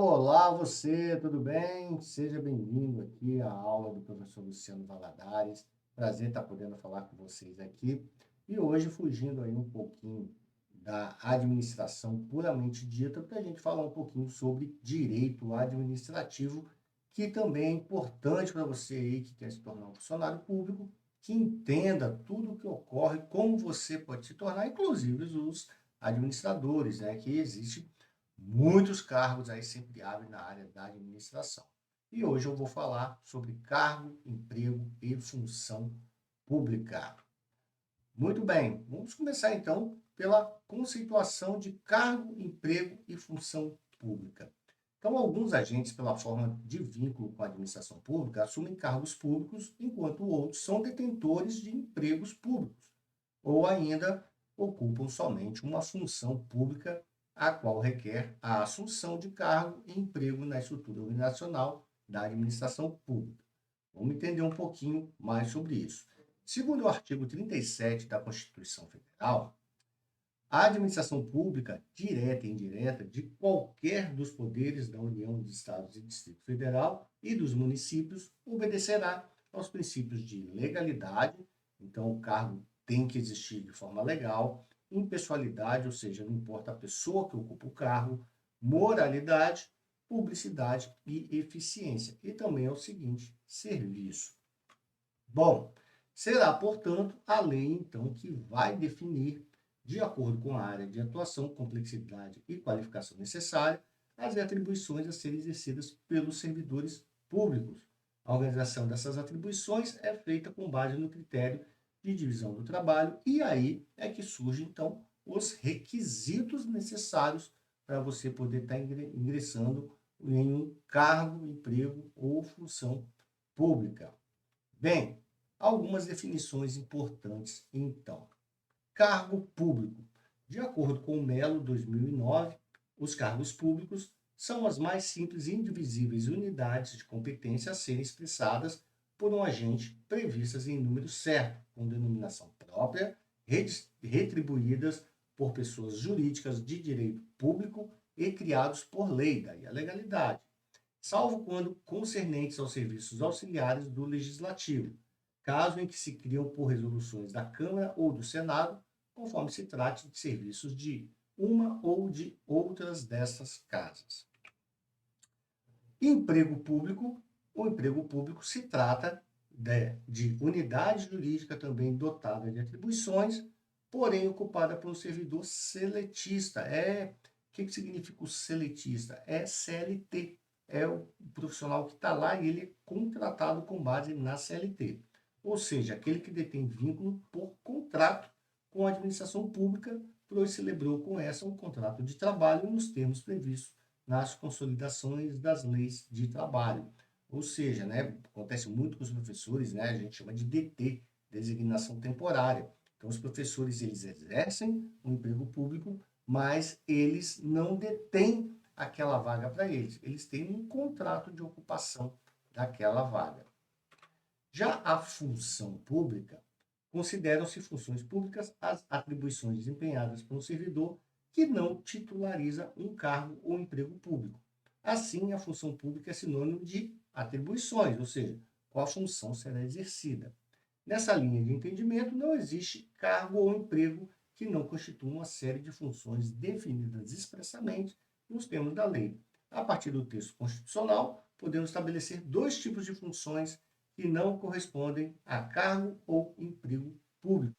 Olá, você, tudo bem? Seja bem-vindo aqui à aula do professor Luciano Valadares. Prazer estar podendo falar com vocês aqui. E hoje, fugindo aí um pouquinho da administração puramente dita, para a gente falar um pouquinho sobre direito administrativo, que também é importante para você aí que quer se tornar um funcionário público, que entenda tudo o que ocorre, como você pode se tornar, inclusive os administradores, né? Que existe muitos cargos aí sempre abrem na área da administração. E hoje eu vou falar sobre cargo, emprego e função pública. Muito bem, vamos começar então pela conceituação de cargo, emprego e função pública. Então, alguns agentes, pela forma de vínculo com a administração pública, assumem cargos públicos, enquanto outros são detentores de empregos públicos, ou ainda ocupam somente uma função pública, a qual requer a assunção de cargo e emprego na estrutura organizacional da administração pública. Vamos entender um pouquinho mais sobre isso. Segundo o artigo 37 da Constituição Federal, a administração pública, direta e indireta, de qualquer dos poderes da União, dos Estados e Distrito Federal e dos municípios, obedecerá aos princípios de legalidade, então o cargo tem que existir de forma legal, impessoalidade, ou seja, não importa a pessoa que ocupa o cargo, moralidade, publicidade e eficiência. E também é o seguinte, serviço. Bom, será, portanto, a lei, então, que vai definir, de acordo com a área de atuação, complexidade e qualificação necessária, as atribuições a serem exercidas pelos servidores públicos. A organização dessas atribuições é feita com base no critério de divisão do trabalho, e aí é que surgem, então, os requisitos necessários para você poder estar ingressando em um cargo, emprego ou função pública. Bem, algumas definições importantes, então. Cargo público. De acordo com o Melo, 2009, os cargos públicos são as mais simples e indivisíveis unidades de competência a serem expressadas por um agente previstas em número certo, com denominação própria, retribuídas por pessoas jurídicas de direito público e criados por lei, daí a legalidade, salvo quando concernentes aos serviços auxiliares do Legislativo, caso em que se criam por resoluções da Câmara ou do Senado, conforme se trate de serviços de uma ou de outras dessas casas. Emprego público. O emprego público se trata de unidade jurídica também dotada de atribuições, porém ocupada por um servidor seletista. O que significa o seletista? É CLT. É o profissional que está lá e ele é contratado com base na CLT. Ou seja, aquele que detém vínculo por contrato com a administração pública, pois celebrou com essa um contrato de trabalho nos termos previstos nas consolidações das leis de trabalho. Ou seja, né, acontece muito com os professores, né, a gente chama de DT, designação temporária. Então, os professores, eles exercem um emprego público, mas eles não detêm aquela vaga para eles. Eles têm um contrato de ocupação daquela vaga. Já a função pública, consideram-se funções públicas as atribuições desempenhadas por um servidor que não titulariza um cargo ou emprego público. Assim, a função pública é sinônimo de atribuições, ou seja, qual função será exercida. Nessa linha de entendimento, não existe cargo ou emprego que não constitua uma série de funções definidas expressamente nos termos da lei. A partir do texto constitucional, podemos estabelecer dois tipos de funções que não correspondem a cargo ou emprego público.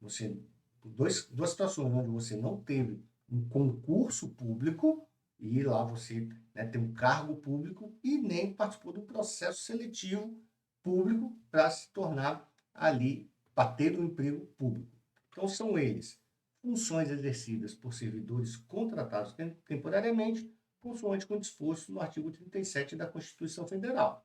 Ou seja, duas situações onde você não teve um concurso público e lá você, né, tem um cargo público e nem participou do processo seletivo público para se tornar ali, para ter um emprego público. Então, são eles funções exercidas por servidores contratados temporariamente, consoante com o disposto no artigo 37 da Constituição Federal.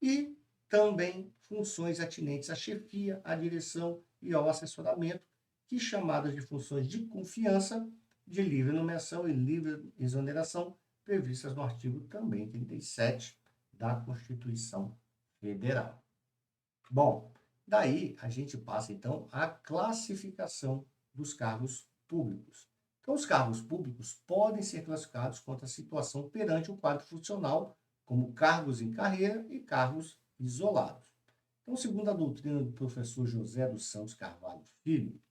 E também funções atinentes à chefia, à direção e ao assessoramento, que chamadas de funções de confiança, de livre nomeação e livre exoneração, previstas no artigo também 37 da Constituição Federal. Bom, daí a gente passa então à classificação dos cargos públicos. Então, os cargos públicos podem ser classificados contra a situação perante o quadro funcional, como cargos em carreira e cargos isolados. Então, segundo a doutrina do professor José dos Santos Carvalho Filho,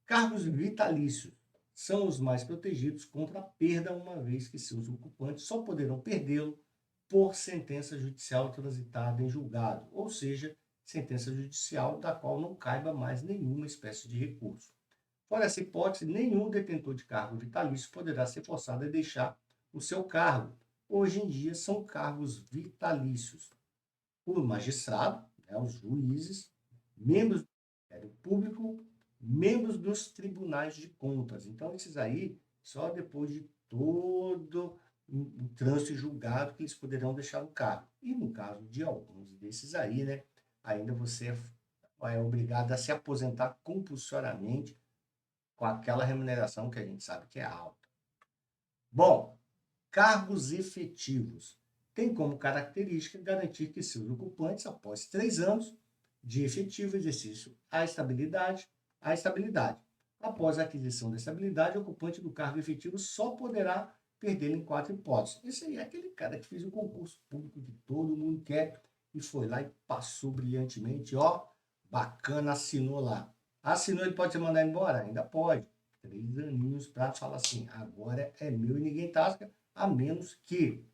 cargos vitalícios são os mais protegidos contra a perda, uma vez que seus ocupantes só poderão perdê-lo por sentença judicial transitada em julgado, ou seja, sentença judicial da qual não caiba mais nenhuma espécie de recurso. Fora essa hipótese, nenhum detentor de cargo vitalício poderá ser forçado a deixar o seu cargo. Hoje em dia, são cargos vitalícios. O magistrado, né, os juízes, membros do Ministério Público, membros dos tribunais de contas. Então, esses aí, só depois de todo o trânsito e julgado que eles poderão deixar o cargo. E no caso de alguns desses aí, né, ainda você é obrigado a se aposentar compulsoriamente com aquela remuneração que a gente sabe que é alta. Bom, cargos efetivos. Tem como característica garantir que seus ocupantes, após 3 anos de efetivo exercício, a estabilidade. Após a aquisição da estabilidade, o ocupante do cargo efetivo só poderá perdê-lo em 4 hipóteses. Esse aí é aquele cara que fez o concurso público que todo mundo quer e foi lá e passou brilhantemente, ó, bacana, assinou lá. Assinou, ele pode ser mandado embora? Ainda pode. 3 aninhos para falar assim, agora é meu e ninguém tasca, a menos que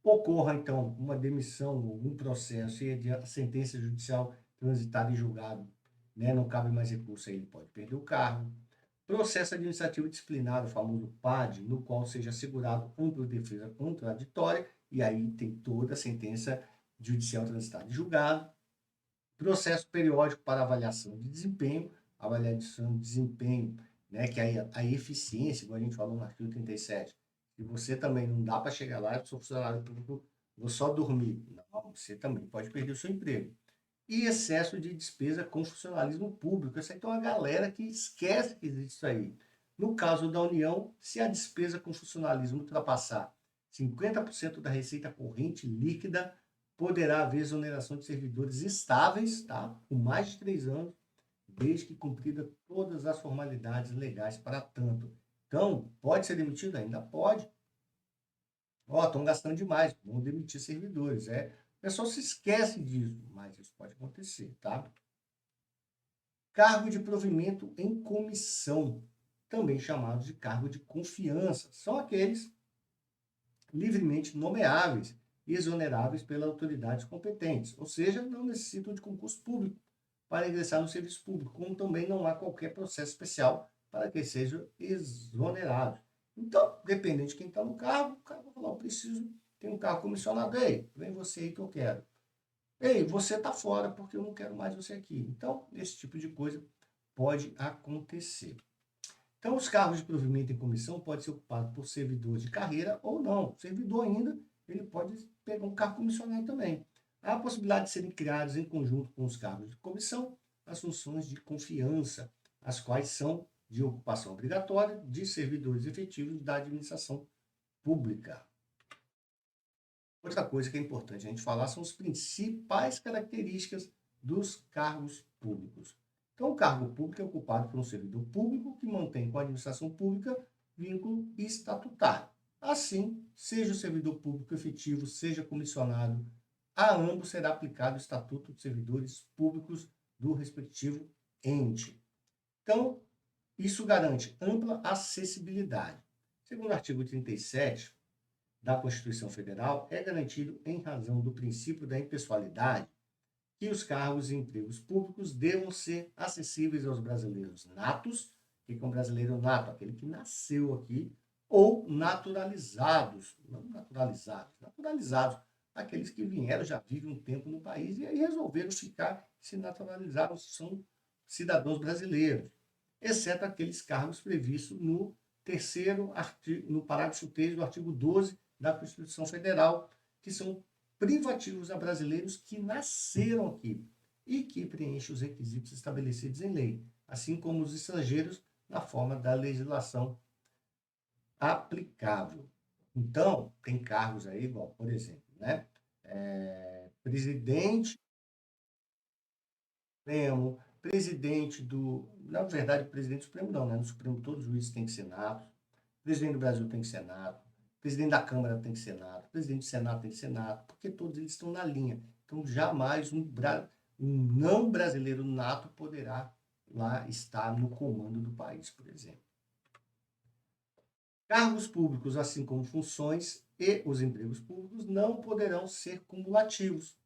ocorra, então, uma demissão ou um processo e a sentença judicial transitada em julgado, né, não cabe mais recurso, aí ele pode perder o cargo. Processo administrativo disciplinar, o famoso PAD, no qual seja assegurado ampla defesa contraditória, e aí tem toda a sentença judicial transitada em julgado. Processo periódico para avaliação de desempenho, avaliação de desempenho, né, que aí a eficiência, como a gente falou no artigo 37, e você também não dá para chegar lá, eu sou funcionário público, vou só dormir. Não, você também pode perder o seu emprego. E excesso de despesa com funcionalismo público. Essa aí tem uma galera que esquece que existe isso aí. No caso da União, se a despesa com funcionalismo ultrapassar 50% da receita corrente líquida, poderá haver exoneração de servidores estáveis, tá? Com mais de 3 anos, desde que cumprida todas as formalidades legais para tanto. Então, pode ser demitido? Ainda pode. Ó, estão gastando demais, vão demitir servidores. O pessoal se esquece disso, mas isso pode acontecer, tá? Cargo de provimento em comissão, também chamado de cargo de confiança, são aqueles livremente nomeáveis e exoneráveis pelas autoridades competentes, ou seja, não necessitam de concurso público para ingressar no serviço público, como também não há qualquer processo especial para que sejam exonerados. Então, dependendo de quem está no cargo, o cara vai falar, eu preciso ter um cargo comissionado. Ei, vem você aí que eu quero. Ei, você está fora porque eu não quero mais você aqui. Então, esse tipo de coisa pode acontecer. Então, os cargos de provimento em comissão podem ser ocupados por servidor de carreira ou não. O servidor ainda, ele pode pegar um cargo comissionado também. Há a possibilidade de serem criados em conjunto com os cargos de comissão as funções de confiança, as quais são de ocupação obrigatória de servidores efetivos da administração pública. Outra coisa que é importante a gente falar são as principais características dos cargos públicos. Então, o cargo público é ocupado por um servidor público que mantém com a administração pública vínculo estatutário. Assim, seja o servidor público efetivo, seja comissionado, a ambos será aplicado o Estatuto de Servidores Públicos do respectivo ente. Então, isso garante ampla acessibilidade. Segundo o artigo 37 da Constituição Federal, é garantido, em razão do princípio da impessoalidade, que os cargos e empregos públicos devam ser acessíveis aos brasileiros natos, que é um brasileiro nato, aquele que nasceu aqui, ou naturalizados, não naturalizados, naturalizados, aqueles que vieram, já vivem um tempo no país e aí resolveram ficar, se naturalizaram, são cidadãos brasileiros, exceto aqueles cargos previstos no terceiro artigo, no parágrafo 3 do artigo 12 da Constituição Federal, que são privativos a brasileiros que nasceram aqui e que preenchem os requisitos estabelecidos em lei, assim como os estrangeiros na forma da legislação aplicável. Então, tem cargos aí, igual, por exemplo, né? Presidente Supremo, presidente na verdade, presidente do Supremo não, né? No Supremo todos os juízes têm que ser natos, presidente do Brasil tem que ser nato, presidente da Câmara tem que ser nato, presidente do Senado tem que ser nato, porque todos eles estão na linha. Então, jamais um não brasileiro nato poderá lá estar no comando do país, por exemplo. Cargos públicos, assim como funções e os empregos públicos, não poderão ser cumulativos,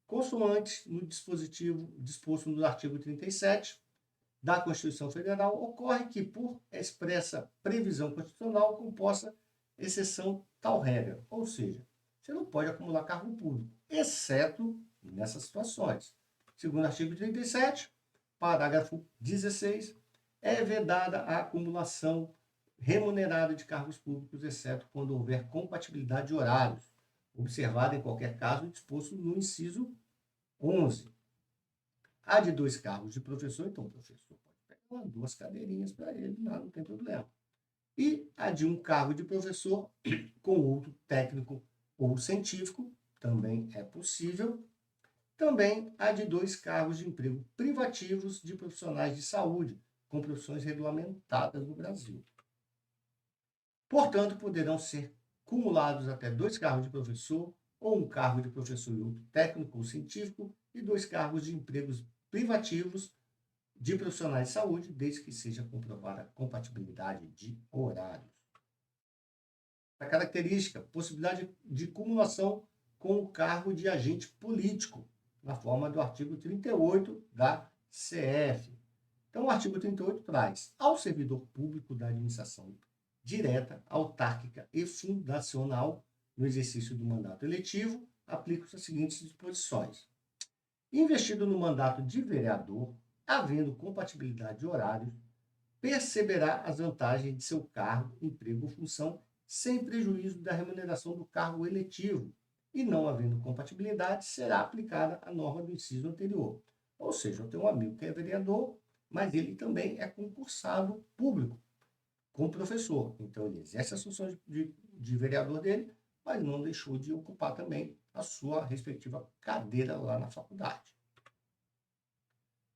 consoante no dispositivo disposto no artigo 37 da Constituição Federal, ocorre que, por expressa previsão constitucional, composta exceção tal regra. Ou seja, você não pode acumular cargo público, exceto nessas situações. Segundo o artigo 37, parágrafo 16, é vedada a acumulação remunerada de cargos públicos, exceto quando houver compatibilidade de horários, observado em qualquer caso disposto no inciso 11. Há de 2 cargos de professor, então o professor pode pegar 2 cadeirinhas para ele, não tem problema. E a de 1 cargo de professor com outro técnico ou científico, também é possível. Também há de 2 cargos de emprego privativos de profissionais de saúde, com profissões regulamentadas no Brasil. Portanto, poderão ser cumulados até 2 cargos de professor, ou 1 cargo de professor e outro técnico ou científico, e 2 cargos de empregos privativos de profissionais de saúde, desde que seja comprovada a compatibilidade de horários. A característica, possibilidade de cumulação com o cargo de agente político, na forma do artigo 38 da CF. Então, o artigo 38 traz ao servidor público da administração direta, autárquica e fundacional, no exercício do mandato eletivo, aplicam-se as seguintes disposições. Investido no mandato de vereador, havendo compatibilidade de horários, perceberá as vantagens de seu cargo, emprego ou função, sem prejuízo da remuneração do cargo eletivo, e não havendo compatibilidade, será aplicada a norma do inciso anterior. Ou seja, eu tenho um amigo que é vereador, mas ele também é concursado público, como professor. Então, ele exerce as funções de vereador dele, mas não deixou de ocupar também a sua respectiva cadeira lá na faculdade.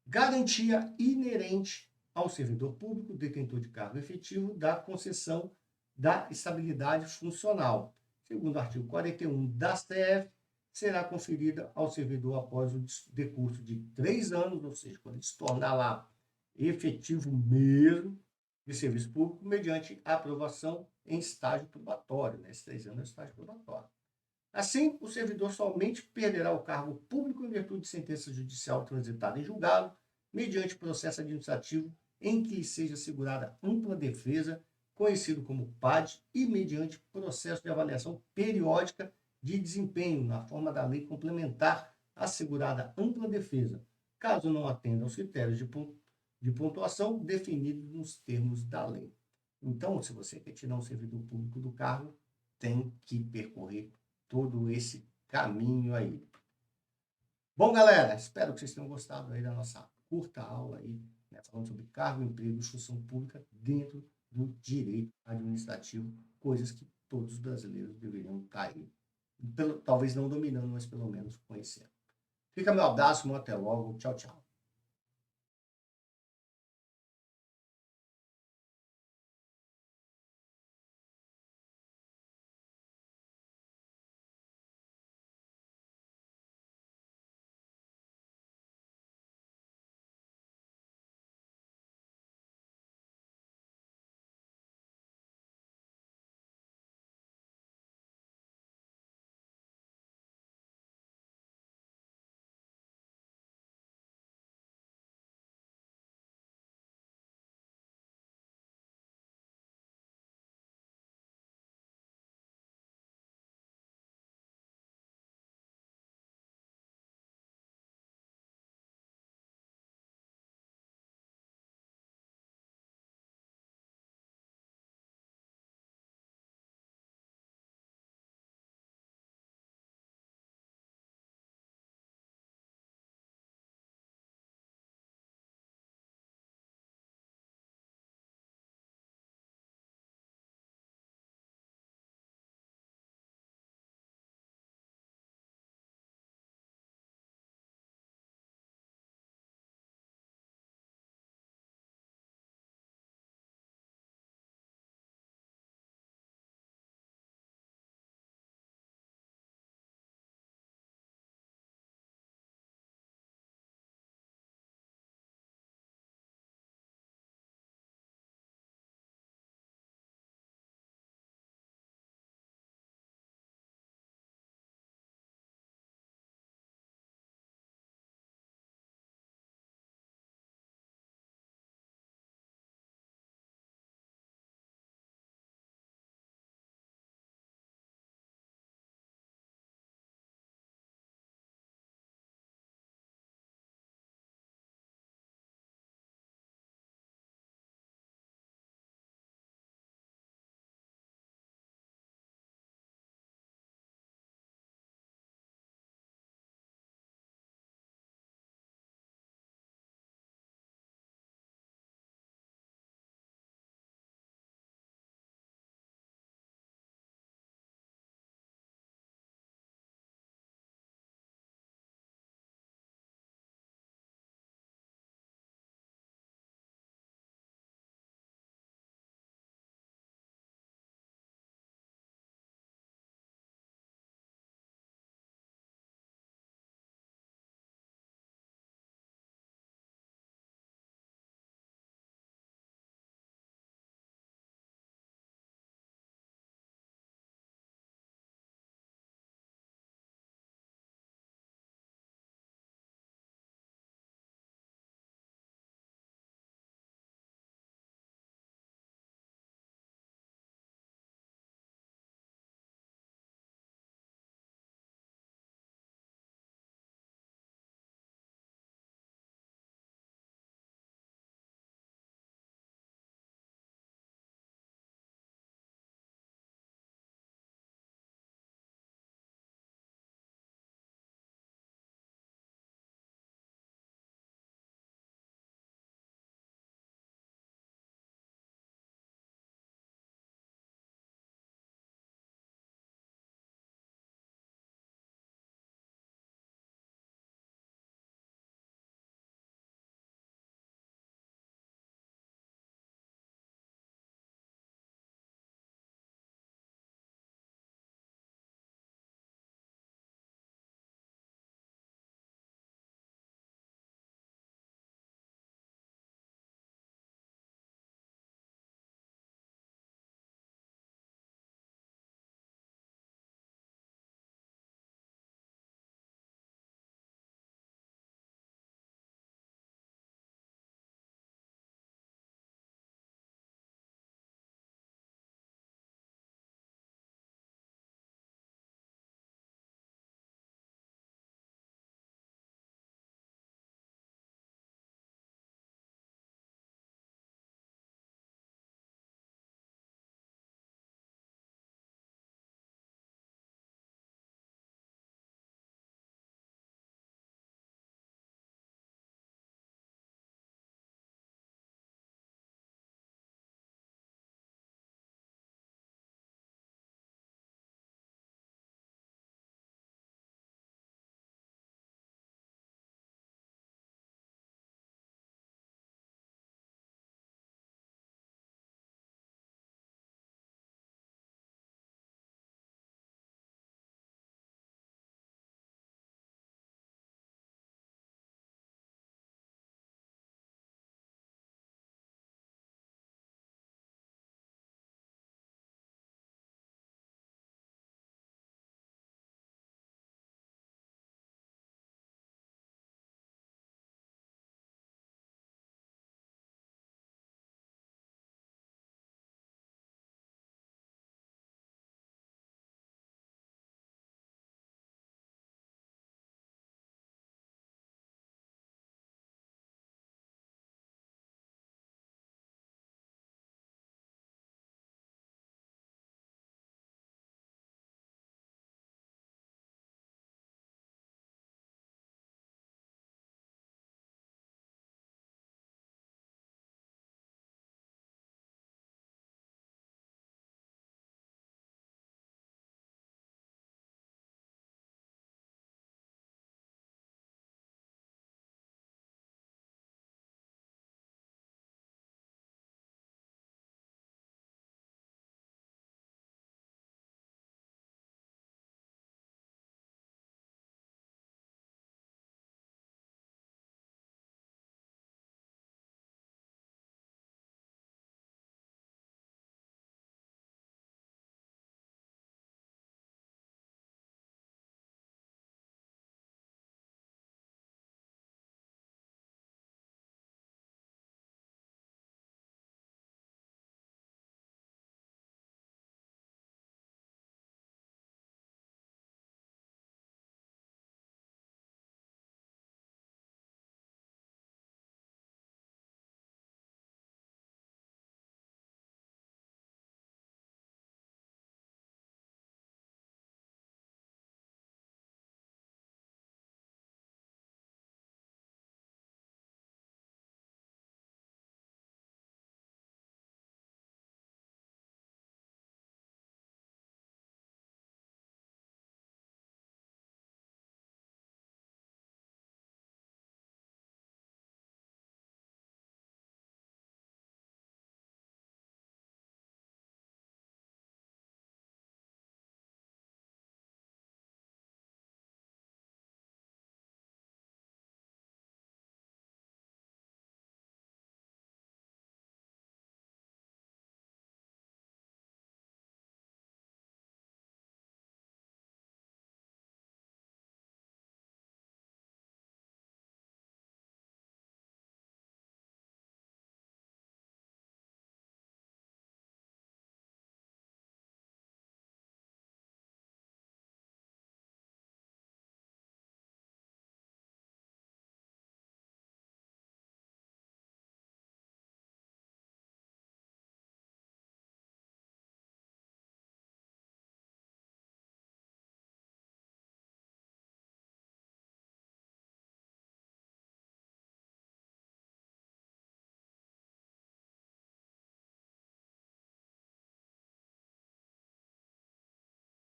Garantia inerente ao servidor público, detentor de cargo efetivo, da concessão da estabilidade funcional. Segundo o artigo 41 da CF, será conferida ao servidor após o decurso de 3 anos, ou seja, quando ele se tornar lá efetivo mesmo de serviço público, mediante aprovação em estágio probatório. Né? Esses 3 anos é estágio probatório. Assim, o servidor somente perderá o cargo público em virtude de sentença judicial transitada em julgado, mediante processo administrativo em que lhe seja assegurada ampla defesa, conhecido como PAD, e mediante processo de avaliação periódica de desempenho, na forma da lei complementar, assegurada ampla defesa, caso não atenda aos critérios de pontuação definidos nos termos da lei. Então, se você quer tirar um servidor público do cargo, tem que percorrer todo esse caminho aí. Bom, galera, espero que vocês tenham gostado aí da nossa curta aula aí, né, falando sobre cargo, emprego e função pública dentro do direito administrativo, coisas que todos os brasileiros deveriam estar aí, talvez não dominando, mas pelo menos conhecendo. Fica meu abraço, até logo, tchau, tchau.